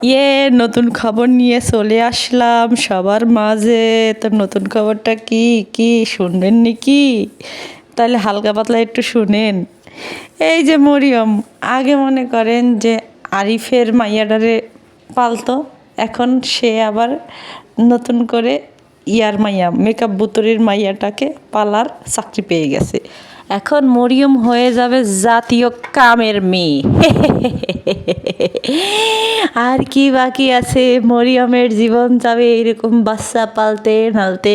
নতুন খবর নিয়ে চলে আসলাম সবার মাঝে। তো নতুন খবরটা কি কি শুনবেন নাকি? তাহলে হালকা পাতলা একটু শুনেন। এই যে মরিয়ম আগে মনে করেন যে আরিফের মাইয়াডারে পালতো, এখন সে আবার নতুন করে ইয়ার মাইয়া মেকআপ বুতুরির মাইয়াটাকে পালার চাকরি পেয়ে গেছে। এখন মরিয়ম হয়ে যাবে জাতীয় কামের মেয়ে। আর কি বাকি আছে? মরিয়মের জীবন যাবে এরকম বাচ্চা পালতে নালতে,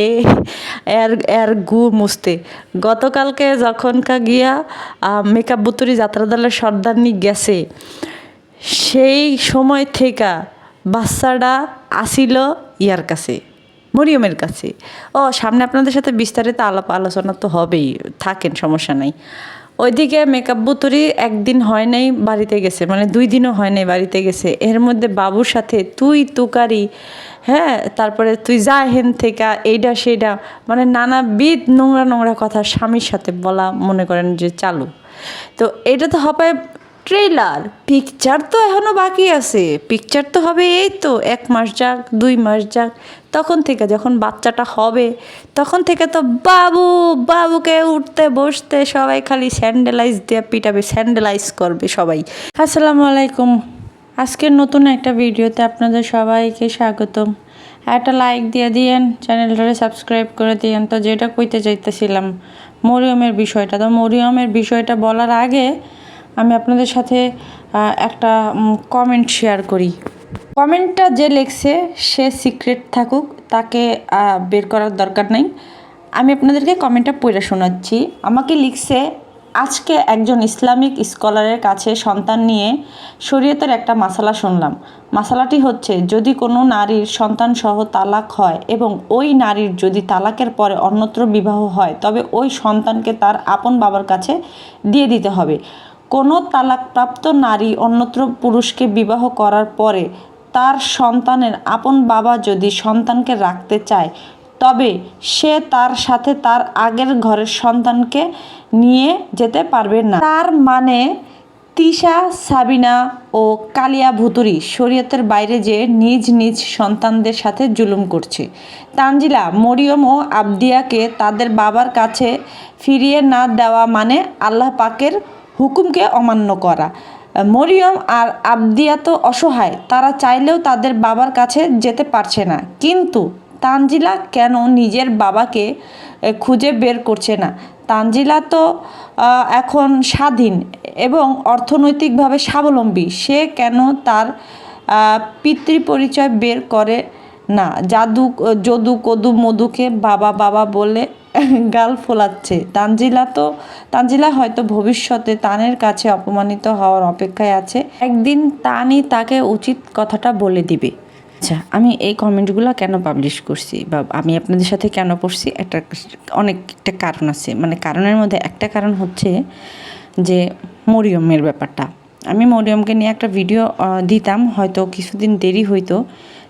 এর এর গু মুছতে। গতকালকে যখনকা গিয়া মেকআপ বুতুরি যাত্রাদলের সর্দারনি গেছে, সেই সময় থেকে বাচ্চাটা আসিল ইয়ার কাছে, মরিয়মের কাছে। সামনে আপনাদের সাথে বিস্তারিত আলাপ আলোচনা তো হবেই, থাকেন, সমস্যা নাই। ওইদিকে মেকআপ বুতুরি একদিন হয় নাই বাড়িতে গেছে, মানে 2 দিনও হয় নাই বাড়িতে গেছে। এর মধ্যে বাবুর সাথে তুই তুকারি, হ্যাঁ, তারপরে তুই যা হেন থেকে এইটা সেইটা, মানে নানাবিধ নোংরা নোংরা কথা স্বামীর সাথে বলা মনে করেন যে চালু। তো এটা তো হবে ট্রেলার, পিকচার তো এখনও বাকি আছে। পিকচার তো হবে এই তো 1 মাস যাক 2 মাস যাক, তখন থেকে যখন বাচ্চাটা হবে তখন থেকে তো বাবুকে উঠতে বসতে সবাই খালি স্যান্ডেলাইজ দিয়ে পিটাবে, স্যান্ডেলাইজ করবে সবাই। আসসালামু আলাইকুম। আজকের নতুন একটা ভিডিওতে আপনাদের সবাইকে স্বাগতম। একটা লাইক দিয়ে দিয়েন, চ্যানেলটারে সাবস্ক্রাইব করে দিয়েন। তো যেটা কইতে চাইতেছিলাম মরিয়মের বিষয়টা, তো মরিয়মের বিষয়টা বলার আগে আমি আপনাদের সাথে একটা কমেন্ট শেয়ার করি। কমেন্টটা যে লিখছে সে সিক্রেট থাকুক, তাকে বের করার দরকার নাই। আমি আপনাদেরকে কমেন্টটা পড়ে শোনাচ্ছি। আমাকে লিখছে, আজকে একজন ইসলামিক স্কলারের কাছে সন্তান নিয়ে শরীয়তের একটা মাসালা শুনলাম। মাসালাটি হচ্ছে, যদি কোনো নারীর সন্তানসহ তালাক হয় এবং ওই নারীর যদি তালাকের পরে অন্যত্র বিবাহ হয়, তবে ওই সন্তানকে তার আপন বাবার কাছে দিয়ে দিতে হবে। কোনো তালাকপ্রাপ্ত নারী অন্যত্র পুরুষকে বিবাহ করার পরে তার সন্তানের আপন বাবা যদি সন্তানকে রাখতে চায়, তবে সে তার সাথে তার আগের ঘরের সন্তানকে নিয়ে যেতে পারবে না। তার মানে তিশা, সাবিনা ও কালিয়া ভুতুরি শরীয়তের বাইরে যে নিজ নিজ সন্তানদের সাথে জুলুম করছে। তানজিলা, মরিয়ম ও আবদিয়াকে তাদের বাবার কাছে ফিরিয়ে না দেওয়া মানে আল্লাহ পাকের হুকুমকে অমান্য করা। মরিয়ম আর আবদিয়া তো অসহায়, তারা চাইলেও তাদের বাবার কাছে যেতে পারছে না। কিন্তু তানজিলা কেন নিজের বাবাকে খুঁজে বের করছে না? তানজিলা তো এখন স্বাধীন এবং অর্থনৈতিকভাবে স্বাবলম্বী। সে কেন তার পিতৃ পরিচয় বের করে না? যদু কদু মধুকে বাবা বাবা বলে গাল ফোলাচ্ছে। তানজিলা হয়তো ভবিষ্যতে তানের কাছে অপমানিত হওয়ার অপেক্ষায় আছে। একদিন তানই তাকে উচিত কথাটা বলে দিবে। আচ্ছা, আমি এই কমেন্টগুলো কেন পাবলিশ করছি বা আমি আপনাদের সাথে কেন পড়ছি, অনেকটা কারণ আছে। মানে কারণের মধ্যে একটা কারণ হচ্ছে যে মরিয়মের ব্যাপারটা। আমি মরিয়মকে নিয়ে একটা ভিডিও দিতাম, হয়তো কিছুদিন দেরি হইতো,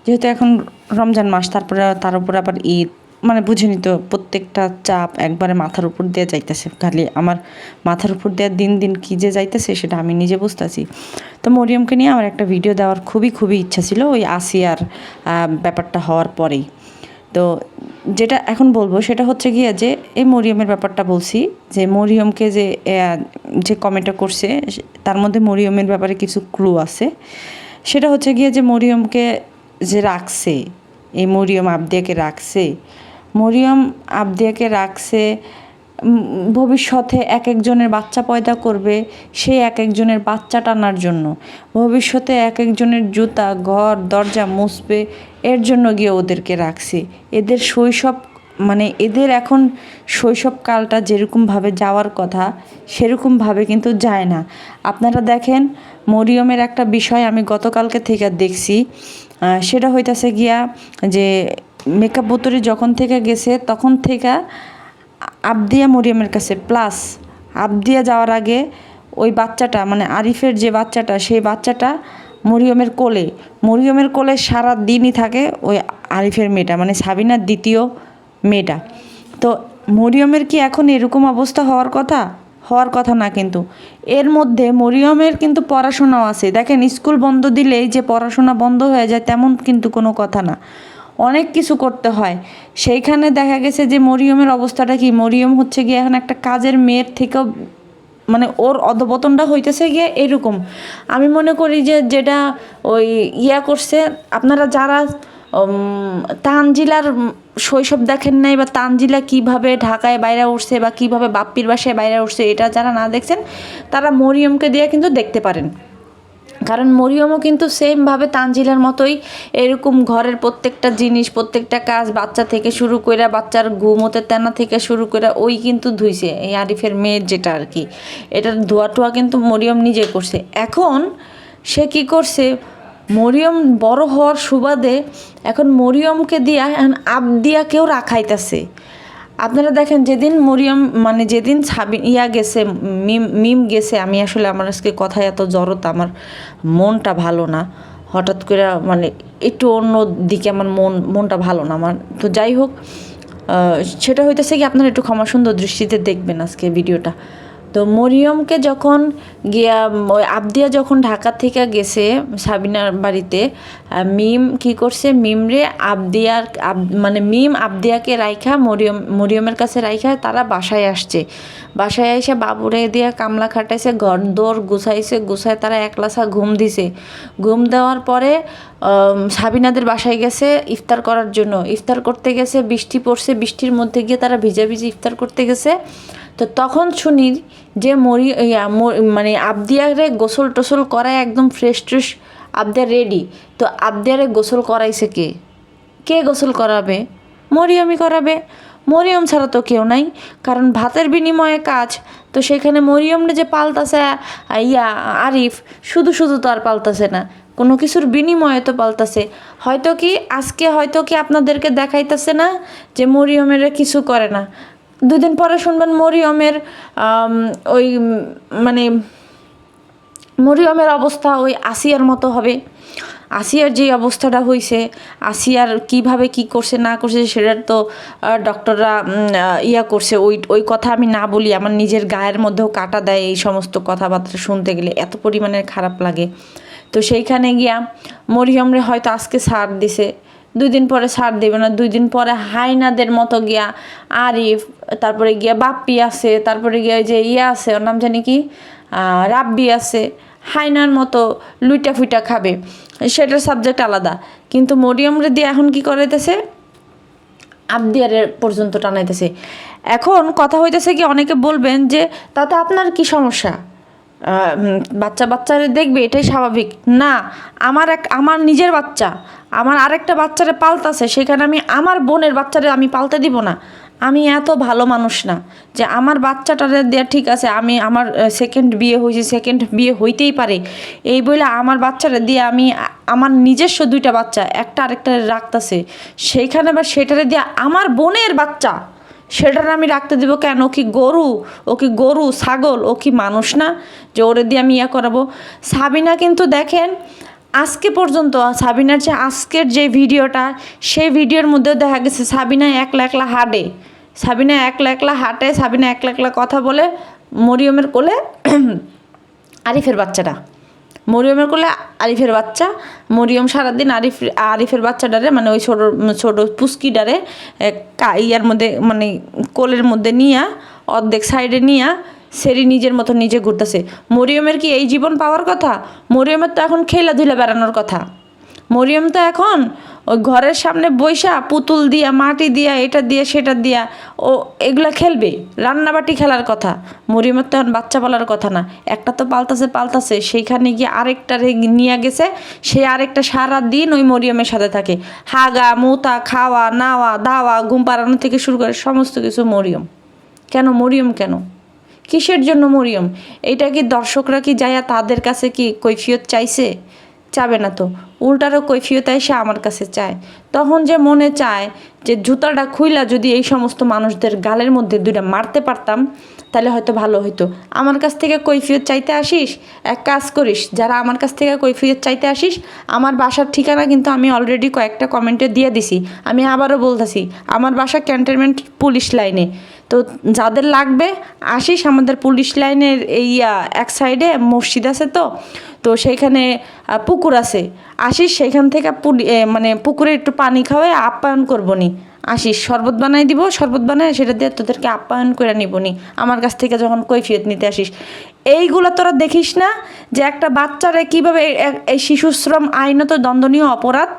যেহেতু এখন রমজান মাস, তারপরে তার উপর আবার ঈদ, মানে বুঝে নিত প্রত্যেকটা চাপ একবারে মাথার উপর দিয়ে যাইতেছে। খালি আমার মাথার উপর দিয়ে দিন দিন কী যে যাইতেছে সেটা আমি নিজে বুঝতেছি। তো মরিয়মকে নিয়ে আমার একটা ভিডিও দেওয়ার খুবই ইচ্ছা ছিল, ওই আসিয়ার ব্যাপারটা হওয়ার পরেই। তো যেটা এখন বলবো সেটা হচ্ছে গিয়ে যে এই মরিয়মের ব্যাপারটা বলছি, যে মরিয়মকে যে কমেন্টটা করছে তার মধ্যে মরিয়মের ব্যাপারে কিছু ক্লু আছে। সেটা হচ্ছে গিয়ে যে মরিয়মকে যে রাখছে, এই মরিয়ম আবদিয়াকে রাখছে ভবিষ্যতে এক একজনের বাচ্চা পয়দা করবে, সে এক একজনের বাচ্চা টানার জন্য। ভবিষ্যতে এক একজনের জুতা ঘর দরজা মুছবে, এর জন্য গিয়ে ওদেরকে রাখছে। এদের শৈশব, মানে এদের এখন শৈশবকালটা যেরকমভাবে যাওয়ার কথা সেরকমভাবে কিন্তু যায় না। আপনারা দেখেন, মরিয়মের একটা বিষয় আমি গতকালকে থেকে দেখছি, সেটা হইতাছে গিয়া যে মেকআপ বুতুরি যখন থেকে গেছে তখন থেকে আবদিয়া মরিয়মের কাছে, প্লাস আবদিয়া যাওয়ার আগে ওই বাচ্চাটা, মানে আরিফের যে বাচ্চাটা, সেই বাচ্চাটা মরিয়মের কোলে সারা দিনই থাকে ওই আরিফের মেয়েটা, মানে সাবিনার দ্বিতীয় মেয়েটা। তো মরিয়মের কি এখন এরকম অবস্থা হওয়ার কথা? হওয়ার কথা না। কিন্তু এর মধ্যে মরিয়মের কিন্তু পড়াশোনাও আছে। দেখেন, স্কুল বন্ধ দিলেই যে পড়াশোনা বন্ধ হয়ে যায় তেমন কিন্তু কোনো কথা না, অনেক কিছু করতে হয়। সেইখানে দেখা গেছে যে মরিয়মের অবস্থাটা কি, মরিয়ম হচ্ছে গিয়ে এখন একটা কাজের মেয়ের থেকেও মানে ওর অধপতনটা হইতেছে গিয়ে এরকম। আমি মনে করি যে যেটা ওই করছে, আপনারা যারা তানজিলার শৈশব দেখেন নাই, বা তানজিলা কিভাবে ঢাকায় বাইরে উঠছে বা কিভাবে বাপ্পির বাসায় বাইরে উঠছে, এটা যারা না দেখছেন তারা মরিয়মকে দিয়ে কিন্তু দেখতে পারেন। কারণ মরিয়মও কিন্তু সেমভাবে তানজিলার মতোই এরকম ঘরের প্রত্যেকটা জিনিস, প্রত্যেকটা কাজ, বাচ্চা থেকে শুরু করে, বাচ্চার ঘুমোতে তেনা থেকে শুরু করে ওই কিন্তু ধুইছে। এই আরিফের মেয়ের যেটা আর কি, এটার ধোয়া টোয়া কিন্তু মরিয়ম নিজে করছে। এখন সে কি করছে, মরিয়ম বড় হওয়ার সুবাদে এখন মরিয়মকে দিয়া এখন আবদিয়াকেও রাখাইতেছে। আপনারা দেখেন, যেদিন মরিয়ম মানে যেদিন গেছে, মিম গেছে, আমি আসলে আমার আজকে কথায় এত জড়তা, আমার মনটা ভালো না, হঠাৎ করে মানে একটু অন্য দিকে আমার মনটা ভালো না আমার। তো যাই হোক, সেটা হইতেছে কি, আপনারা একটু ক্ষমা সুন্দর দৃষ্টিতে দেখবেন আজকে ভিডিওটা। তো মরিয়মকে যখন গিয়া ওই আবদিয়া যখন ঢাকা থেকে গেছে সাবিনার বাড়িতে, মিম কি করছে, মিমরে মানে মিম আবদিয়াকে রাইখা মরিয়মের কাছে রাইখা তারা বাসায় আসছে। বাসায় এসে বাবুরে দিয়ে কামলা খাটাইছে, ঘর দৌড় গুছায় তারা একলাসা ঘুম দিছে। ঘুম দেওয়ার পরে সাবিনাদের বাসায় গেছে ইফতার করার জন্য। ইফতার করতে গেছে, বৃষ্টি পড়ছে, বৃষ্টির মধ্যে গিয়ে তারা ভিজাভিজি ইফতার করতে গেছে। তো তখন শুনি যে মানে আবদিয়ারে গোসল টোসল করায় একদম ফ্রেশ ট্রেশ, আবদিয়া রেডি। তো আবদিয়ারে গোসল করাইছে কে গোসল করাবে? মরিয়মই করাবে। মরিয়ম ছাড়া তো কেউ নাই, কারণ ভাতের বিনিময়ে কাজ। তো সেখানে মরিয়মটা যে পাল্টাছে আরিফ, শুধু তো আর পাল্টাছে না, কোনো কিছুর বিনিময়ে তো পাল্টাছে। হয়তো কি আপনাদেরকে দেখাইতেছে না যে মরিয়মের কিছু করে না। দুদিন পরে শুনবেন মরিয়মের ওই মানে মরিয়মের অবস্থা ওই আসিয়ার মতো হবে। আসিয়ার যে অবস্থাটা হয়েছে, আসিয়ার কিভাবে কি করছে না করছে সেটার তো ডক্টররা করছে। ওই কথা আমি না বলি, আমার নিজের গায়ের মধ্যেও কাটা দেয় এই সমস্ত কথাবার্তা শুনতে গেলে, এত পরিমাণের খারাপ লাগে। তো সেইখানে গিয়া মরিয়মরে হয়তো আজকে ছাড় দিছে, 2 দিন পরে ছাড় দেবে না। 2 দিন পরে হাইনাদের মতো গিয়া আরিফ, তারপরে গিয়া বাপ্পি আছে, তারপরে গিয়া যে আছে, ওর নাম জানি কি, রাব্বি আছে, হাইনার মতো লুইটা ফুইটা খাবে, সেটার সাবজেক্ট আলাদা। কিন্তু মরিয়মরে দিয়ে এখন কি করাইতেছে, আবদিয়ারের পর্যন্ত টানাইতেছে। এখন কথা হইতেছে কি, অনেকে বলবেন যে তাতে আপনার কি সমস্যা, বাচ্চারে দেখবে, এটাই স্বাভাবিক। না, আমার নিজের বাচ্চা, আমার আরেকটা বাচ্চারে পালতাছে, সেখানে আমি আমার বোনের বাচ্চারে আমি পালতে দিব না? আমি এত ভালো মানুষ না যে আমার বাচ্চাটারে দেওয়া ঠিক আছে, আমার সেকেন্ড বিয়ে হইতেই পারে এই বলে আমার বাচ্চারা দিয়ে আমি আমার নিজস্ব 2টা বাচ্চা একটা আরেকটা রাখতেছে, সেইখানে আবার সেটারে দিয়ে আমার বোনের বাচ্চা সেটার আমি রাখতে দিব কেন? ও কি গরু ছাগল? ও কি মানুষ না যে ওরে দিয়ে আমি করাবো? সাবিনা কিন্তু দেখেন, আজকে পর্যন্ত সাবিনার যে আজকের যে ভিডিওটা, সেই ভিডিওর মধ্যেও দেখা গেছে সাবিনা একলা হাঁটে, সাবিনা একলা কথা বলে মরিয়মের কোলে আরিফের বাচ্চাটা, মরিয়মের কোলে আরিফের বাচ্চা। মরিয়ম সারাদিন আরিফের বাচ্চাটারে মানে ওই ছোটো পুস্কিটারে মধ্যে মানে কোলের মধ্যে নিয়া অর্ধেক সাইডে নিয়া সেরি নিজের মতো নিজে ঘুরতেছে। মরিয়মের কি এই জীবন পাওয়ার কথা? মরিয়মের তো এখন খেলাধুলা বেড়ানোর কথা। মরিয়ম তো এখন ওই ঘরের সামনে বৈশা পুতুল দিয়া, মাটি দিয়া, এটা দিয়া সেটা দিয়া ও এগুলা খেলবে, রান্নাবাটি খেলার কথা। মরিয়মের তো এখন বাচ্চা বলার কথা না। একটা তো পালতাছে, সেইখানে গিয়ে আরেকটারে নিয়ে গেছে, সে আরেকটা সারা দিন ওই মরিয়মের সাথে থাকে, হাগা মুতা, খাওয়া নাওয়া দাওয়া, ঘুম পাড়ানো থেকে শুরু করে সমস্ত কিছু মরিয়ম। মরিয়ম কেন? কিসের জন্য মরিয়ম? এইটা কি দর্শকরা কি যাইয়া তাদের কাছে কি কৈফিয়ত চাবে না তো, উল্টারও কৈফিয়ত এসে আমার কাছে চায়। তখন যে মনে চায় যে জুতাটা খুইলা যদি এই সমস্ত মানুষদের গালের মধ্যে 2টা মারতে পারতাম তাহলে হয়তো ভালো হইতো। আমার কাছ থেকে কৈফিয়ত চাইতে আসিস, এক কাজ করিস, যারা আমার কাছ থেকে কৈফিয়ত চাইতে আসিস, আমার বাসার ঠিকানা কিন্তু আমি অলরেডি কয়েকটা কমেন্টে দিয়ে দিছি, আমি আবারও বলতেছি, আমার বাসা ক্যান্টনমেন্ট পুলিশ লাইনে। তো যাদের লাগবে আশিস আমাদের পুলিশ লাইনের এই এক সাইডে মসজিদ আছে, তো তো সেইখানে পুকুর আছে, আশিস সেইখান থেকে মানে পুকুরে একটু পানি খাওয়াই আপ্যায়ন করবো নি। আসিস শরবত বানাই দিব, শরবত বানাই সেটা দিয়ে তোদেরকে আপ্যায়ন করে নিবনি আমার কাছ থেকে যখন কৈফিয়ত নিতে আসিস। এইগুলো তোরা দেখিস না যে একটা বাচ্চারে কীভাবে এই শিশুশ্রম আইনত দণ্ডনীয় অপরাধ?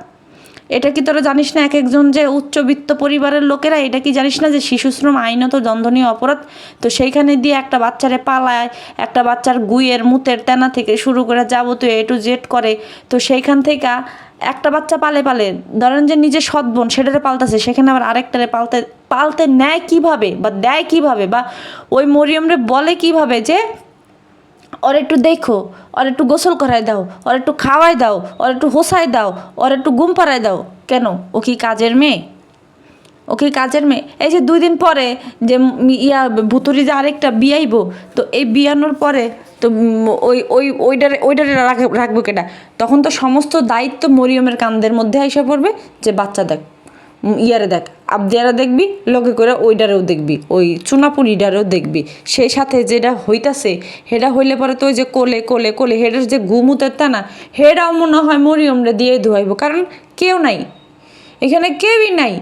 এটা কি তোরা জানিস না? এক একজন যে উচ্চবিত্ত পরিবারের লোকেরা এটা কি জানিস না যে শিশুশ্রম আইনত দণ্ডনীয় অপরাধ? তো সেইখানে দিয়ে একটা বাচ্চারে পালায়, একটা বাচ্চার গুইয়ের মুতের তেনা থেকে শুরু করে যাবতীয় A to Z করে। তো সেইখান থেকে একটা বাচ্চা পালে ধরেন যে নিজের সৎ বোন সেটারে পালতেছে, সেখানে আবার আরেকটারে পালতে নেয় কীভাবে বা দেয় কীভাবে, বা ওই মরিয়মরে বলে কীভাবে যে ওর একটু দেখো, ওর একটু গোসল করাই দাও, ওর একটু খাওয়াই দাও, ওর একটু হোসাই দাও, ওর একটু ঘুম পাড়াই দাও। কেন? ও কি কাজের মেয়ে? ও কি কাজের মেয়ে? এই যে 2 দিন পরে যে ভুতুরি যে আরেকটা বিয়াইব, তো এই বিয়ানোর পরে তো ওইটারে রাখবো কেটা? তখন তো সমস্ত দায়িত্ব মরিয়মের কান্দের মধ্যে আইসা পড়বে যে বাচ্চা দেখ, দেখ, আবদিয়ারা দেখবি, লগে করে ওইটারেও দেখবি, ওই চুনাপুরিটারেও দেখবি। সেই সাথে যেটা হইতাছে হেডা হইলে পরে তো ওই যে কোলে কোলে কোলে হেডার যে ঘুমুতের তা না, হেডাও মনে হয় মরিয়মরে দিয়ে ধোয়াইব, কারণ কেউ নাই এখানে, কেউই নাই।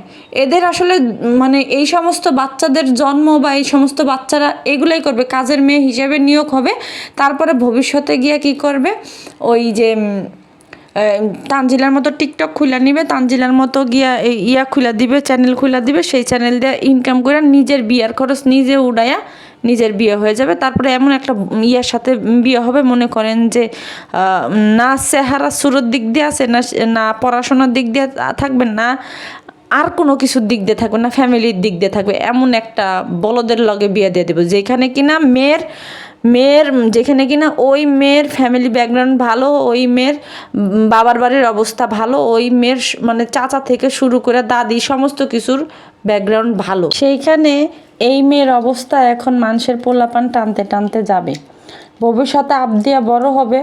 এদের আসলে মানে এই সমস্ত বাচ্চাদের জন্ম বা এই সমস্ত বাচ্চারা এগুলাই করবে, কাজের মেয়ে হিসেবে নিয়োগ হবে। তারপরে ভবিষ্যতে গিয়ে কি করবে, ওই যে তানজিলার মতো টিকটক খুলে নিবে, তানজিলার মতো গিয়া খুলে দিবে, চ্যানেল খুলে দিবে, সেই চ্যানেল দিয়ে ইনকাম করে নিজের বিয়ার খরচ নিজে উড়াইয়া নিজের বিয়ে হয়ে যাবে। তারপরে এমন একটা সাথে বিয়ে হবে, মনে করেন যে না চেহারা সুরত দিক দিয়ে আছে, না পড়াশোনার দিক দিয়ে থাকবেন, না আর কোনো কিছুর দিক দিয়ে থাকবে, না ফ্যামিলির দিক দিয়ে থাকবে, এমন একটা বলদের লগে বিয়ে দিয়ে দেবো যেখানে কিনা মেয়ের যেখানে কিনা ওই মেয়ের ফ্যামিলি ব্যাকগ্রাউন্ড ভালো, ওই মেয়ের বাবার বাড়ির অবস্থা ভালো, ওই মেয়ের মানে চাচা থেকে শুরু করে দাদি সমস্ত কিছুর ব্যাকগ্রাউন্ড ভালো, সেইখানে এই মেয়ের অবস্থা এখন মানুষের পোলাপান টানতে টানতে যাবে। ভবিষ্যতে আবদিয়া বড় হবে,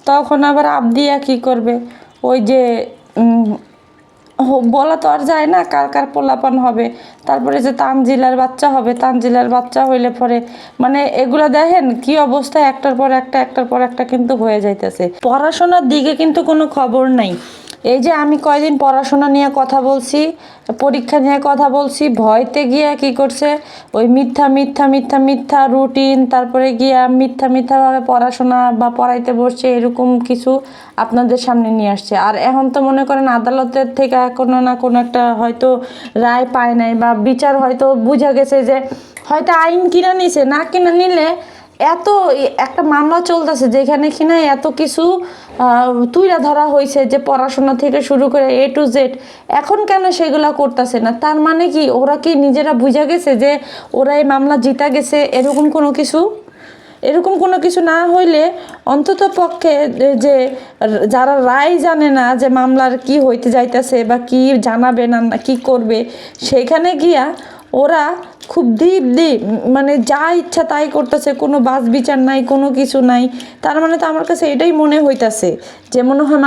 তখন আবার আবদিয়া কি করবে, ওই যে বলা তো আর যায় না কার কার পোলাপান হবে। তারপরে যে তানজিলার বাচ্চা হবে, তানজিলার বাচ্চা হইলে পরে মানে এগুলো দেখেন কি অবস্থা, একটার পর একটা কিন্তু হয়ে যাইতেছে। পড়াশোনার দিকে কিন্তু কোনো খবর নাই। এই যে আমি কয়দিন পড়াশোনা নিয়ে কথা বলছি, পরীক্ষা নিয়ে কথা বলছি, ভয়তে গিয়া কি করছে, ওই মিথ্যা রুটিন, তারপরে গিয়া মিথ্যাভাবে পড়াশোনা বা পড়াইতে বসছে, এরকম কিছু আপনাদের সামনে নিয়ে আসছে। আর এখন তো মনে করেন আদালতের থেকে কোনো না কোনো একটা হয়তো রায় পায় নাই, বা বিচার হয়তো বুঝা গেছে যে হয়তো আইন কিনা নিছে, না কিনা নিলে এত একটা মামলা চলতেছে যেখানে কিনা এত কিছু তুইরা ধরা হয়েছে, যে পড়াশোনা থেকে শুরু করে A to Z, এখন কেন সেগুলা করতেছে না? তার মানে কি ওরা কি নিজেরা বুঝা গেছে যে ওরা এই মামলা জিতা গেছে? এরকম কোনো কিছু না হইলে অন্তত পক্ষে যে যারা রায় জানে না যে মামলার কি হইতে যাইতেছে বা কি জানাবে না কি করবে, সেখানে গিয়া ওরা খুব দ্বীপ মানে যা ইচ্ছা তাই করতেছে, কোনো বাস বিচার নাই, কোনো কিছু নাই। তার মানে তো আমার কাছে এটাই মনে হইতাছে যে মনে হয়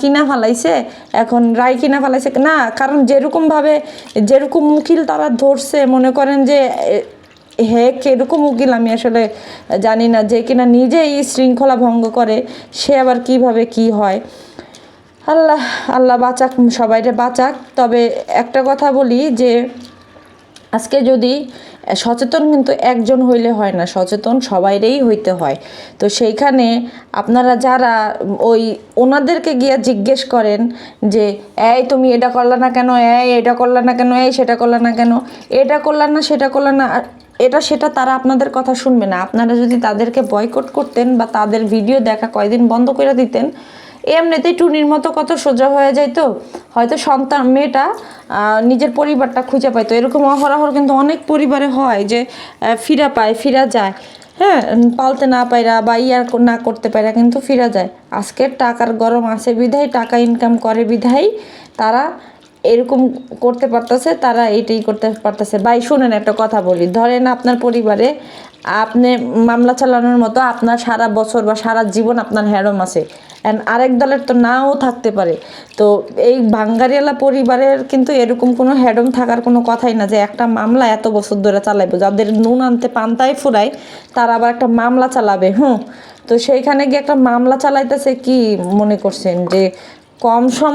কিনা ফেলাইছে, এখন রায় কিনা ফেলাইছে না, কারণ যেরকম উকিল তারা ধরছে, মনে করেন যে কিরকম উকিল আমি আসলে জানি না, যে কিনা নিজেই শৃঙ্খলা ভঙ্গ করে, সে আবার কিভাবে কি হয়। আল্লাহ বাঁচাক, সবাইরে বাঁচাক। তবে একটা কথা বলি যে আজকে যদি সচেতন কিন্তু একজন হইলে হয় না, সচেতন সবাইরেই হইতে হয়। তো সেইখানে আপনারা যারা ওনাদেরকে গিয়ে জিজ্ঞেস করেন যে এই তুমি এটা করলা না কেন, এটা করলা না কেন, সেটা করলা না কেন, এটা করলা না সেটা করলা না, সেটা তারা আপনাদের কথা শুনবে না। আপনারা যদি তাদেরকে বয়কট করতেন বা তাদের ভিডিও দেখা কয়দিন বন্ধ করে দিতেন, এমনিতেই টুনির মতো কত সোজা হয়ে যাইতো, হয়তো মেয়েটা নিজের পরিবারটা খুঁজে পাইতো। এরকম অহরহ কিন্তু অনেক পরিবারে হয় যে ফিরা যায়, হ্যাঁ, পালতে না পাইরা বা না করতে পাইরা কিন্তু ফিরা যায়। আজকের টাকার গরম আছে বিধায়, টাকা ইনকাম করে বিধায় তারা এরকম করতে পারতেছে, তারা এইটাই করতে পারতেছে। ভাই শুনেন একটা কথা বলি, ধরেন আপনার পরিবারে আপনি মামলা চালানোর মতো আপনার সারা বছর বা সারা জীবন আপনার হ্যাডম আছে, অ্যান্ড আরেক দলের তো নাও থাকতে পারে। তো এই ভাঙ্গারিয়ালা পরিবারের কিন্তু এরকম কোনো হ্যাডম থাকার কোনো কথাই না যে একটা মামলা এত বছর ধরে চালাইবে। যাদের নুন আনতে পান্তায় ফুরায় তারা আবার একটা মামলা চালাবে। তো সেইখানে গিয়ে একটা মামলা চালাইতেছে, কি মনে করছেন যে কম সম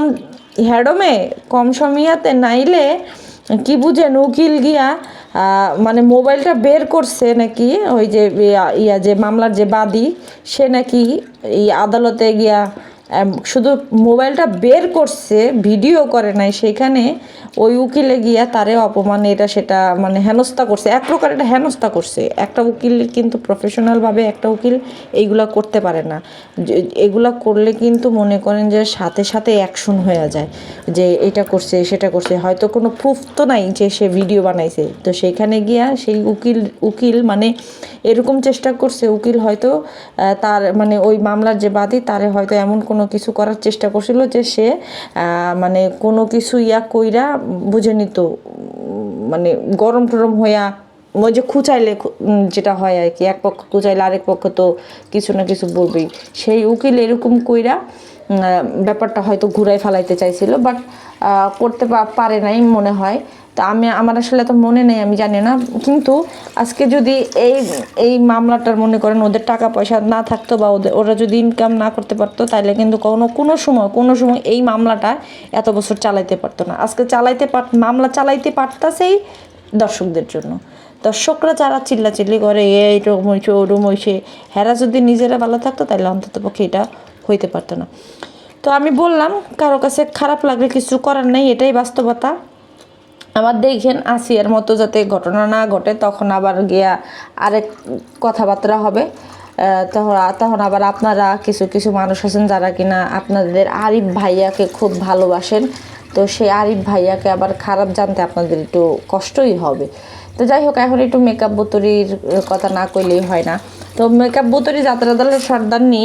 হ্যাডমে কম সমিয়াতে নাইলে কি বুঝেন উকিল গিয়া মানে মোবাইলটা বের করছে নাকি, ওই যে যে মামলার যে বাদী সে নাকি এই আদালতে গিয়া শুধু মোবাইলটা বের করছে, ভিডিও করে নাই, সেইখানে ওই উকিলে গিয়া তারে অপমান এটা সেটা মানে হেনস্থা করছে, এক প্রকার এটা হেনস্থা করছে। একটা উকিল কিন্তু প্রফেশনালভাবে একটা উকিল এইগুলা করতে পারে না। এগুলা করলে কিন্তু মনে করেন যে সাথে সাথে অ্যাকশন হয়ে যায় যে এটা করছে সেটা করছে, হয়তো কোনো প্রুফ তো নাই যে সে ভিডিও বানাইছে। তো সেইখানে গিয়া সেই উকিল মানে এরকম চেষ্টা করছে, উকিল হয়তো তার মানে ওই মামলার যে বাদী তারে হয়তো এমন কোনো কিছু করার চেষ্টা করছিল যে সে মানে কোনো কিছু কইরা বুঝে নিত, মানে গরম টরম হইয়া ওই যে খুঁচাইলে যেটা হয় আর কি, এক পক্ষ খুঁচাইলে আরেক পক্ষ তো কিছু না কিছু বলবেই। সেই উকিল এরকম কইরা ব্যাপারটা হয়তো ঘুরাই ফেলাইতে চাইছিল, বাট করতে পারে নাই মনে হয়। তো আমার আসলে তো মনে নেই, আমি জানি না। কিন্তু আজকে যদি এই মামলাটার মনে করেন ওদের টাকা পয়সা না থাকতো বা ওরা যদি ইনকাম না করতে পারতো, তাহলে কিন্তু কোনো সময় এই মামলাটা এত বছর চালাইতে পারতো না। আজকে মামলা চালাইতে পারতাছেই দর্শকদের জন্য। দর্শকরা যারা চিল্লাচিল্লি করে এইরকম হয়েছে ওরম হয়েছে, হেরা যদি নিজেরা ভালো থাকতো তাহলে অন্তত পক্ষে এটা হইতে পারতো না। তো আমি বললাম কারো কাছে খারাপ লাগলে কিছু করার নেই, এটাই বাস্তবতা। আবার দেখেন আসিয়ার মতো যাতে ঘটনা না ঘটে, তখন আবার গিয়া আরেক কথাবার্তা হবে। তখন আবার আপনারা কিছু মানুষ আছেন যারা কিনা আপনাদের আরিফ ভাইয়াকে খুব ভালোবাসেন, তো সেই আরিফ ভাইয়াকে আবার খারাপ জানতে আপনাদের একটু কষ্টই হবে। তো যাই হোক, এখন একটু মেকআপ বুতুরির কথা না কইলেই হয় না। তো মেকআপ বুতুরি যাত্রা দলের সর্দারনি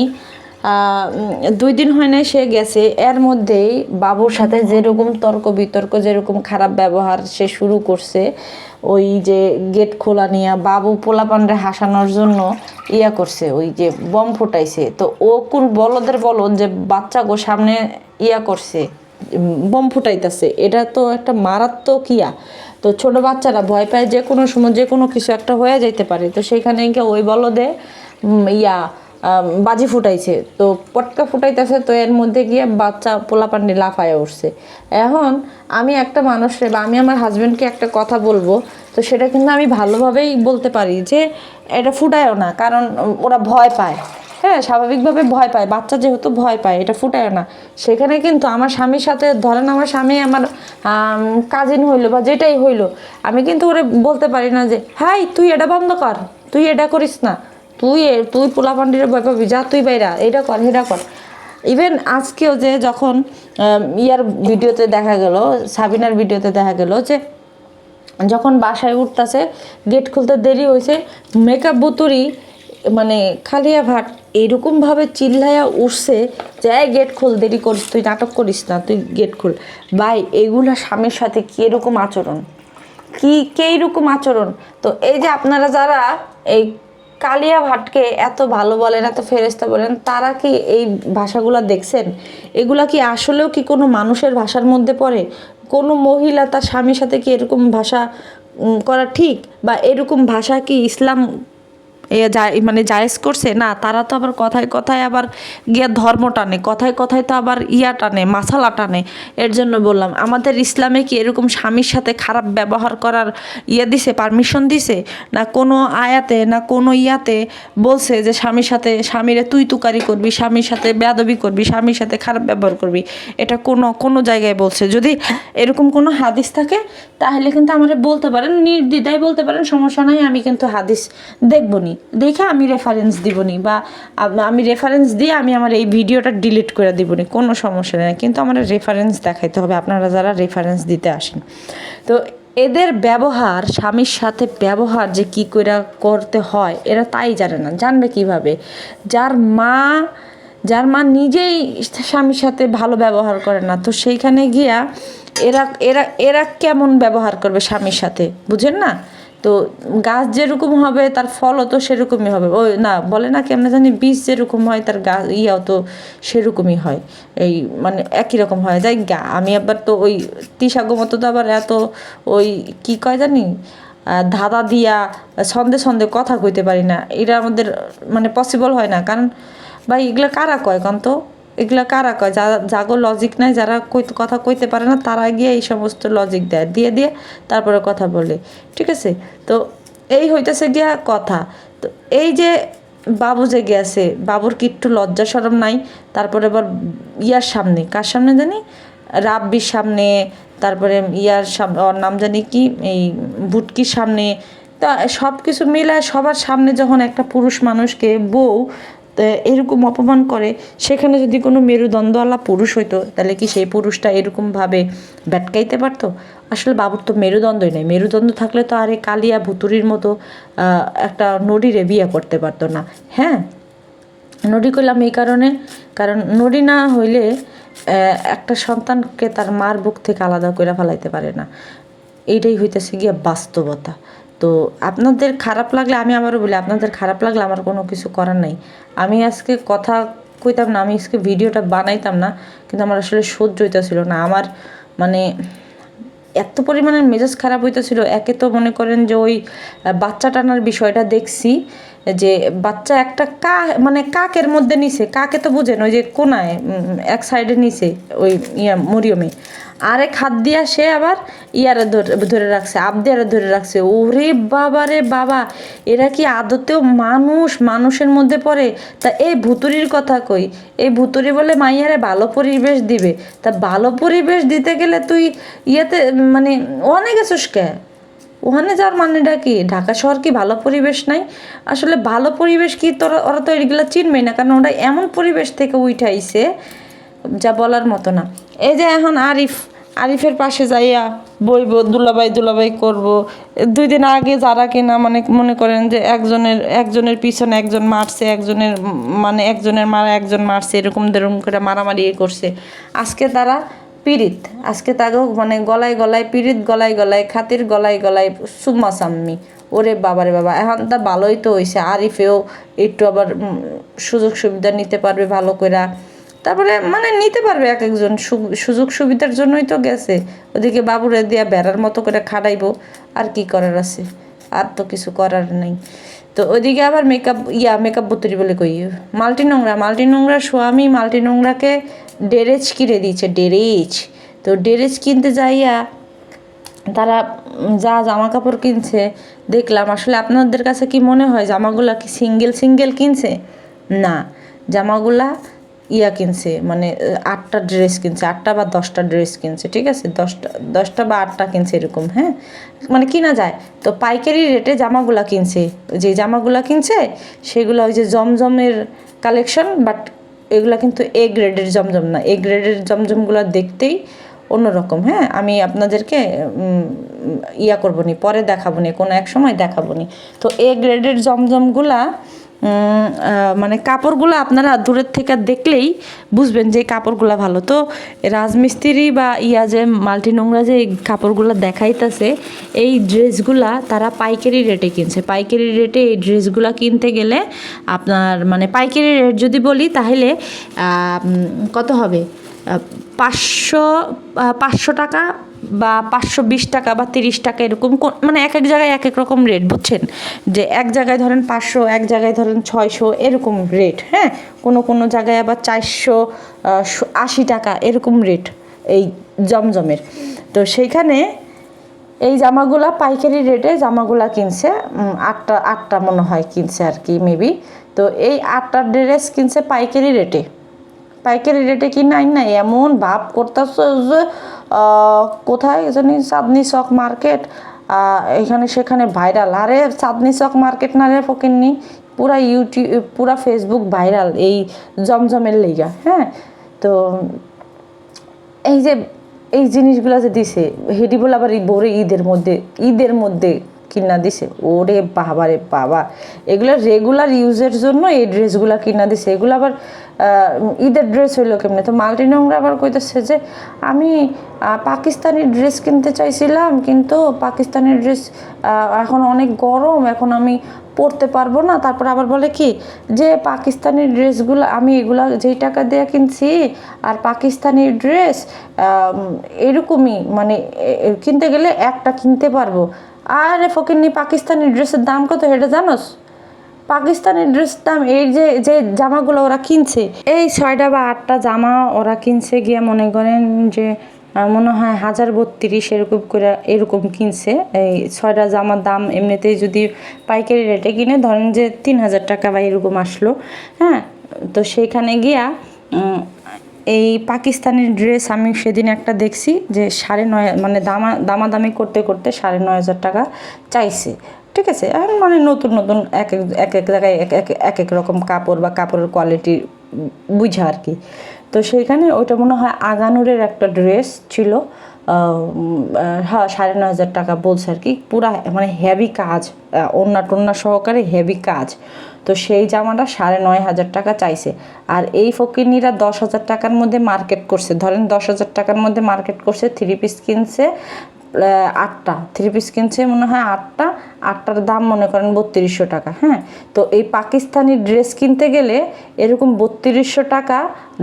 2 দিন হয় না সে গেছে, এর মধ্যেই বাবুর সাথে যেরকম তর্ক বিতর্ক, যেরকম খারাপ ব্যবহার সে শুরু করছে, ওই যে গেট খোলা নিয়ে বাবু পোলাপানরে হাসানোর জন্য করছে, ওই যে বম ফুটাইছে। তো ও কোন বলদের যে বাচ্চা গো সামনে করছে, বম ফুটাইতেছে, এটা তো একটা মারাত্মক তো ছোট বাচ্চারা ভয় পায়, যে কোনো সময় যে কোনো কিছু একটা হয়ে যাইতে পারে। তো সেইখানে ওই বলদে বাজি ফুটাইছে, তো পটকা ফুটাইতেছে, তো এর মধ্যে গিয়ে বাচ্চা পোলাপান্ডি লাফায় উঠছে। এখন আমি একটা মানুষের বা আমি আমার হাজব্যান্ডকে একটা কথা বলবো, তো সেটা কিন্তু আমি ভালোভাবেই বলতে পারি যে এটা ফুটায়ও না, কারণ ওরা ভয় পায়। হ্যাঁ, স্বাভাবিকভাবে ভয় পায়, বাচ্চা যেহেতু ভয় পায়, এটা ফুটায় না। সেখানে কিন্তু আমার স্বামীর সাথে ধরেন আমার স্বামী আমার কাজিন হইলো বা যেটাই হইলো, আমি কিন্তু ওরে বলতে পারি না যে হাই তুই এটা বন্ধ কর, তুই এটা করিস না, তুই পোলাপান্ডিরে ভয় পাবি, যা তুই বাইরা, এটা কর সেটা কর। ইভেন আজকেও যে যখন ভিডিওতে দেখা গেল, সাবিনার ভিডিওতে দেখা গেল যে যখন বাসায় উঠতেছে গেট খুলতে দেরি হয়েছে, মেকআপ বুতুরি মানে খালিয়া ভাট এরকমভাবে চিল্লাইয়া উঠছে যে গেট খোল, দেরি করিস, তুই নাটক করিস না, তুই গেট খোল। ভাই এগুলা স্বামীর সাথে কীরকম আচরণ, কীরকম আচরণ। তো এই যে আপনারা যারা এই কালিয়া ভাটকে এত ভালো বলেন, এত ফেরেস্তা বলেন, তারা কি এই ভাষাগুলো দেখছেন? এগুলা কি আসলেও কি কোনো মানুষের ভাষার মধ্যে পড়ে? কোনো মহিলা তার স্বামীর সাথে কি এরকম ভাষা করা ঠিক? বা এরকম ভাষা কি ইসলাম মানে জায়েজ করছে? না, তারা তো আবার কথায় কথায় আবার গিয়া ধর্ম টানে, কথায় কথায় তো আবার টানে, মাসালা টানে। এর জন্য বললাম আমাদের ইসলামে কি এরকম স্বামীর সাথে খারাপ ব্যবহার করার দিছে, পারমিশন দিছে? না কোনো আয়াতে না কোনো বলছে যে স্বামীরে তুই তুকারি করবি, স্বামীর সাথে বেয়াদবি করবি, স্বামীর সাথে খারাপ ব্যবহার করবি? এটা কোনো জায়গায় বলছে? যদি এরকম কোনো হাদিস থাকে তাহলে কিন্তু আমারে বলতে পারেন, নির্দ্বিধায় বলতে পারেন, সমস্যা নাই, আমি কিন্তু হাদিস দেখবনি, দেখে আমি রেফারেন্স দিবনি, বা আমি রেফারেন্স দিয়ে আমি আমার এই ভিডিওটা ডিলিট করে দিবনি, কোনো সমস্যা নেই। কিন্তু আমার রেফারেন্স দেখাইতে হবে, আপনারা যারা রেফারেন্স দিতে আসেন। তো এদের ব্যবহার, স্বামীর সাথে ব্যবহার যে কী করে করতে হয় এরা তাই জানে না, জানবে কিভাবে? যার মা নিজেই স্বামীর সাথে ভালো ব্যবহার করে না, তো সেইখানে গিয়া এরা এরা এরা কেমন ব্যবহার করবে স্বামীর সাথে, বুঝেন না? তো গাছ যেরকম হবে তার ফলও তো সেরকমই হবে, ওই না বলে না কেমন জানি বীজ যেরকম হয় তার গাছ ইয়াও তো সেরকমই হয়, এই মানে একই রকম হয়। যাই গা আমি আবার তো ওই তিসাগো মতো তো আবার এত ওই কি কয় জানি ধাঁধা দিয়া ছন্দে ছন্দে কথা কইতে পারি না, এটা আমাদের মানে পসিবল হয় না। কারণ ভাই এগুলো কারা কয় কন তো, এগুলা কারা কয় যাগো লজিক নাই, যারা কথা কইতে পারে না তারা গিয়ে এই সমস্ত লজিক দেয়, দিয়ে দিয়ে তারপরে কথা বলে, ঠিক আছে। তো এই হইতেছে গিয়া কথা। তো এই যে বাবু যে গেছে, বাবুর কি একটু লজ্জা শরম নাই? তারপরে আবার ইয়ার সামনে, কার সামনে জানি, রাব্বির সামনে, তারপরে ইয়ার সামনে, ওর নাম জানি কি, এই ভুটকির সামনে, তা সব কিছু মিলে সবার সামনে যখন একটা পুরুষ মানুষকে বউ এরকম অপমান করে, সেখানে যদি কোনো মেরুদণ্ডওয়ালা পুরুষ হইতো তাহলে কি সেই পুরুষটা এরকমভাবে ব্যাটকাইতে পারতো? আসলে বাবুর তো মেরুদণ্ডই নেই, মেরুদণ্ড থাকলে তো আর এই কালিয়া ভুতুরির মতো একটা নড়িরে বিয়ে করতে পারতো না। হ্যাঁ, নড়ি করলাম এই কারণে, কারণ নড়ি না হইলে একটা সন্তানকে তার মার বুক থেকে আলাদা করে ফেলাইতে পারে না, এইটাই হইতেছে গিয়ে বাস্তবতা। তো আপনাদের খারাপ লাগলে, আমি আবারও বলি, আপনাদের খারাপ লাগলে আমার কোনো কিছু করার নাই। আমি আজকে কথা কইতাম না, আমি আজকে ভিডিওটা বানাইতাম না, কিন্তু আমার আসলে সহ্য হইতেছিল না। আমার মানে এত পরিমাণে মেজাজ খারাপ হইতেছিল। একে তো মনে করেন যে ওই বাচ্চা টানার বিষয়টা দেখছি, যে বাচ্চা একটা মানে কাকের মধ্যে নিছে, কাকে তো বুঝেন ওই যে কোনায় এক সাইডে নিছে ওই মরিয়মে, আরেক হাত দিয়া সে আবার ইয়ারে ধরে রাখছে, আবদিয়ারে ধরে রাখছে। ওরে বাবা রে বাবা, এরা কি আদতেও মানুষের মধ্যে পড়ে? তা এই ভুতুরির কথা কই, এই ভুতুরি বলে মাইয়ারে ভালো পরিবেশ দিবে, তা ভালো পরিবেশ দিতে গেলে তুই ইয়েতে মানে অনেক গেছিস কে? ওখানে যাওয়ার মানেটা কি? ঢাকা শহর কি ভালো পরিবেশ নাই? আসলে ভালো পরিবেশ কি ওরা তো এগুলো চিনবেই না, কারণ ওরা এমন পরিবেশ থেকে উঠাইছে যা বলার মতো না। এই যে এখন আরিফের পাশে যাইয়া বইব, দুলাভাই করব। 2 দিন আগে যারা কিনা মানে মনে করেন যে একজনের পিছনে একজন মারছে, একজনের মারা একজন মারছে, এরকম করে মারামারি করছে। আজকে তারা পীড়িত, আজকে তাকেও মানে গলায় গলায় পীড়িত, গলায় গলায় খাতির, গলায় গলায় সুম্মা সাম্মি। ওরে বাবা রে বাবা, এখন তা ভালোই তো হয়েছে, আরিফেও একটু আবার সুযোগ সুবিধা নিতে পারবে ভালো করে, তারপরে মানে নিতে পারবে এক একজন সুযোগ সুবিধার জন্যই তো গেছে। ওদিকে বাবুরে দিয়া বেড়ার মতো করে খাটাইবো, আর কি করার আছে? আর তো কিছু করার নেই। তো ওইদিকে আবার মেকআপ বুতুরি বলে কই, মাল্টি নোংরা স্বামী মাল্টি নোংরাকে ডেরেজ কিনে দিয়েছে, ডেরেজ। তো ডেরেজ কিনতে যাইয়া তারা যা জামা কাপড় কিনছে দেখলাম। আসলে আপনাদের কাছে কি মনে হয় জামাগুলা কি সিঙ্গেল কিনছে? না, জামাগুলা কিনছে, মানে 8টা ড্রেস কিনছে, 8টা বা 10টা ড্রেস কিনছে, ঠিক আছে, 10টা বা 8টা কিনছে এরকম। হ্যাঁ, মানে কিনা যায় তো পাইকারি রেটে জামাগুলা কিনছে। যে জামাগুলা কিনছে সেগুলো ওই যে জমজমের কালেকশন, বাট এগুলা কিন্তু এ গ্রেডের জমজম না, এ গ্রেডের জমজমগুলো দেখতেই অন্যরকম। হ্যাঁ, আমি আপনাদেরকে করবো নি, পরে দেখাবো নি, কোনো এক সময় দেখাবো নি। তো এ গ্রেডের জমজমগুলা মানে কাপড়গুলো আপনারা দূরের থেকে দেখলেই বুঝবেন যে কাপড়গুলো ভালো। তো রাজমিস্ত্রি বা যে মাল্টি নোংরা যে কাপড়গুলো দেখাইতেছে, এই ড্রেসগুলা তারা পাইকারি রেটে কিনছে। পাইকারি রেটে এই ড্রেসগুলো কিনতে গেলে আপনার মানে পাইকারি রেট যদি বলি তাহলে কত হবে, 500 টাকা বা 520 টাকা বা 30 টাকা, এরকম মানে এক এক জায়গায় এক এক রকম রেট, বুঝছেন? যে এক জায়গায় ধরেন 500, এক জায়গায় ধরেন 600, এরকম রেট। হ্যাঁ, কোনো জায়গায় আবার 480 টাকা এরকম রেট এই জমজমের। তো সেইখানে এই জামাগুলা পাইকারি রেটে জামাগুলা কিনছে, 8টা মনে হয় কিনছে আর কি, মেবি। তো এই 8টা ড্রেস কিনছে পাইকারি রেটে কি নাই না এমন ভাব করতেছে যে কোথায় জানি চাঁদনি চক মার্কেট, এখানে সেখানে ভাইরাল। আরে চাঁদনি চক মার্কেট না রে ফকিন্নি, পুরা ফেসবুক ভাইরাল এই জমজমের লেগা। হ্যাঁ, তো এই জিনিসগুলো যে দিছে হেডি বলে আবার বড় ঈদের মধ্যে কিনা দিছে। ওরে বাবা রে বাবা, এগুলো রেগুলার ইউজের জন্য এই ড্রেসগুলো কিনা দিছে। এগুলো আবার ঈদের ড্রেস হইলো কেমনে? তো মাল্টি নোংরা আবার কইতেছে যে আমি পাকিস্তানি ড্রেস কিনতে চাইছিলাম, কিন্তু পাকিস্তানি ড্রেস এখন অনেক গরম, এখন আমি পরতে পারবো না। তারপর আবার বলে কি যে পাকিস্তানি ড্রেসগুলো আমি এগুলা যেই টাকা দিয়ে কিনছি আর পাকিস্তানি ড্রেস এরকমই, মানে কিনতে গেলে একটা কিনতে পারবো। আরে ফকিন্নি, পাকিস্তানি ড্রেসের দাম কত এটা জানোস? পাকিস্তানি ড্রেস দাম, এই যে যে জামাগুলো ওরা কিনছে, এই 6টা বা 8টা জামা ওরা কিনছে গিয়ে মনে করেন যে মনে হয় 1032 এরকম করে এরকম কিনছে। এই 6টা জামার দাম এমনিতেই যদি পাইকারি রেটে কিনে ধরেন যে 3000 টাকা বা এরকম আসলো। হ্যাঁ, তো সেইখানে গিয়া এই পাকিস্তানি ড্রেস আমি সেদিন একটা দেখছি যে 9.5, মানে দামাদামি করতে করতে 9.5 টাকা চাইছে। ঠিক আছে, এখন মানে নতুন নতুন এক এক জায়গায় এক এক রকম কাপড় বা কাপড়ের কোয়ালিটি বুঝা আর কি। তো সেইখানে ওইটা মনে হয় আগানুরের একটা ড্রেস ছিল, হ্যাঁ 9.5 টাকা বলছে আর কি। পুরা মানে হেভি কাজ, ওড়না টোন্না সহকারে হেভি কাজ। তো সেই জামাটা 9.5 টাকা চাইছে। আর এই ফকিরনিরা 10,000 টাকার মধ্যে মার্কেট করছে, ধরেন 10,000 টাকার মধ্যে মার্কেট করছে। 3 পিস কিনছে 8টা, 3 পিস কিনছে মনে হয় 8টার দাম মনে করেন 3200 টাকা। হ্যাঁ, তো এই পাকিস্তানি ড্রেস কিনতে গেলে এরকম 3200 টাকা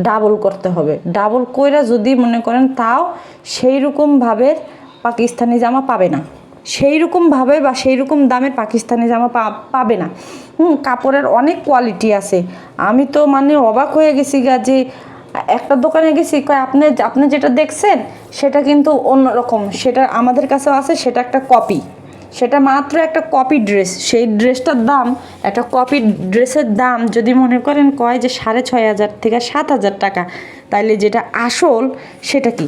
ডাবল করতে হবে। ডাবল কইরা যদি মনে করেন, তাও সেই রকমভাবে পাকিস্তানি জামা পাবে না, সেই রকমভাবে বা সেই রকম দামের পাকিস্তানি জামা পাবে না। কাপড়ের অনেক কোয়ালিটি আছে। আমি তো মানে অবাক হয়ে গেছি গা, যে একটা দোকানে গেছি, কয় আপনি যেটা দেখছেন সেটা কিন্তু অন্যরকম, সেটা আমাদের কাছেও আছে, সেটা একটা কপি, সেটা মাত্র একটা কপি ড্রেস। সেই ড্রেসটার দাম, একটা কপি ড্রেসের দাম যদি মনে করেন কয় যে 6,500 থেকে 7,000 টাকা, তাইলে যেটা আসল সেটা কি,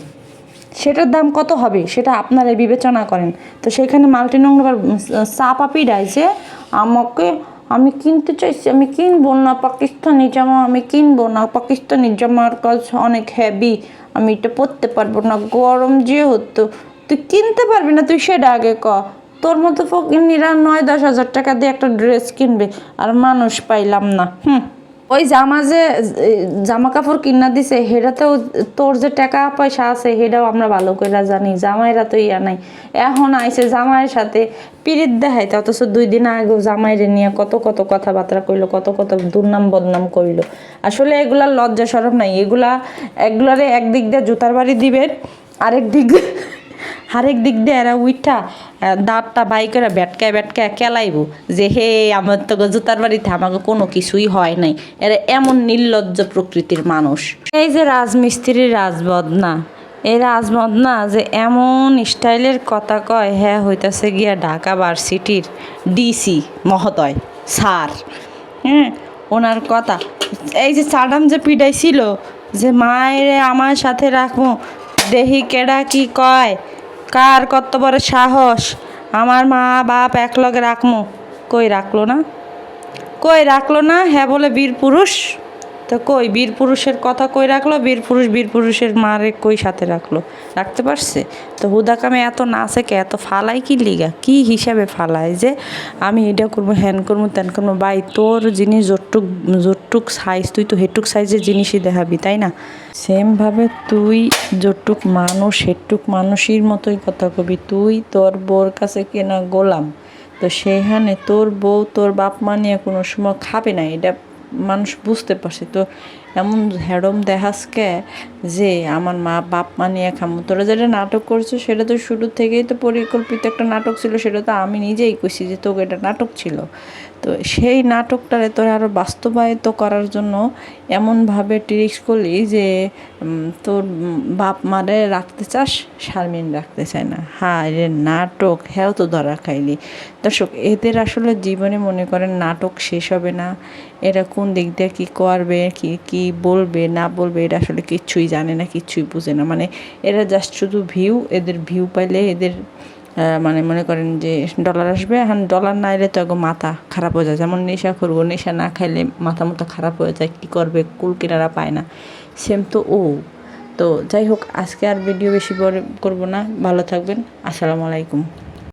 সেটার দাম কত হবে সেটা আপনারা বিবেচনা করেন। তো সেখানে মাল্টি নোংরা চাপা পিড়াইছে আমাকে, আমি কিনতে চাইছি, আমি কিনবো না পাকিস্তানি জামা, আমি কিনবো না পাকিস্তানি জামার কাজ অনেক হেভি, আমি এটা পরতে পারবো না, গরম যেহেতু। তুই কিনতে পারবি না, তুই সেটা আগে ক। তোর মতো ফকিন্নিরা 9-10 হাজার টাকা দিয়ে একটা ড্রেস কিনবে, আর মানুষ পাইলাম না। ওই জামা কাপড় কিনা দিছে সেটাতেও তোর যে টাকা পয়সা আছে সেটাও আমরা ভালো করে জানি। জামাইরা তো ইয়া নাই, এখন আইসে জামাইয়ের সাথে পিরিত দেখাইতে, অথচ 2 দিন আগেও জামাইরে নিয়ে কত কত কথাবার্তা কইলো, কত কত দুর্নাম বদনাম কইলো। আসলে এগুলার লজ্জা শরম নাই। এগুলারে একদিক দিয়ে জুতার বাড়ি দিবেন, আরেক দিক দিয়ে এরা উইঠা দাঁতটা বাই করে ব্যাটকায় কেলাইব যে হে আমার তো জুতার বাড়িতে আমাকে কোনো কিছুই হয় নাই। এরা এমন নির্লজ্জ প্রকৃতির মানুষ। এই যে রাজমিস্ত্রির রাজবদনা, এই রাজবদনা যে এমন স্টাইলের কথা কয়, হ্যাঁ হইতাছে গিয়া ঢাকা ভার্সিটির ডিসি মহোদয় স্যার। ওনার কথা, এই যে সাডাম যে পিটাইছিল যে মায়েরে আমার সাথে রাখবো, দেহি কেডা কি কয়, কার কত বড় সাহস, আমার মা বাপ একলগে রাখমু, কই রাখলো না, হ্যাঁ বলে বীর পুরুষ। তো কই বীর পুরুষের কথা কই রাখলো? বীর পুরুষের মারে কই সাথে রাখতে পারছে? তো হুদাকামে এত নাচে কে, এত ফালাই কি লিগা, কি হিসাবে ফালায় যে আমি এটা করবো, হ্যান করবো, ত্যান করবো। ভাই তোর জিনিস জোরটুক সাইজ, তুই তো হেটুক সাইজের জিনিসই দেখাবি, তাই না? সেমভাবে তুই যতটুক মানুষ সেটুক মানুষের মতোই কথা কবি। তুই তোর বউর কাছে কেনা গোলাম, তো সেখানে তোর বউ তোর বাপ মা নিয়ে কোনো সময় খাবে না, এটা মানুষ বুঝতে পারছে। তো এমন হ্যাডম দেখাসকে যে আমার মা বাপ মা নিয়ে খামো। তোরা যেটা নাটক করছো সেটা তো শুরু থেকেই তো পরিকল্পিত একটা নাটক ছিল, সেটা তো আমি নিজেই কইছি যে তোকে এটা নাটক ছিল। তো সেই নাটকটারে তোরা আরও বাস্তবায়িত করার জন্য এমনভাবে ট্রিক্স করলি যে তোর বাপ মারে রাখতে চাস, শারমিন রাখতে চায় না। হ্যাঁ রে নাটক, হ্যাঁ তো ধরা খাইলি। দর্শক, এদের আসলে জীবনে মনে করেন নাটক শেষ হবে না। এরা কোন দিক দিয়ে কী করবে, কি বলবে না বলবে, এটা আসলে কিচ্ছুই জানে না, কিচ্ছুই বুঝে না। মানে এরা জাস্ট শুধু এদের ভিউ পাইলে এদের মানে মনে করেন যে ডলার আসবে। এখন ডলার না এলে তো একদম মাথা খারাপ হয়ে যায়। যেমন নেশা করবো, নেশা না খাইলে মাথা খারাপ হয়ে যায়, কী করবে, কুল কিনারা পায় না। সেম তো তো যাই হোক, আজকে আর ভিডিও বেশি করবো না। ভালো থাকবেন। আসসালামু আলাইকুম।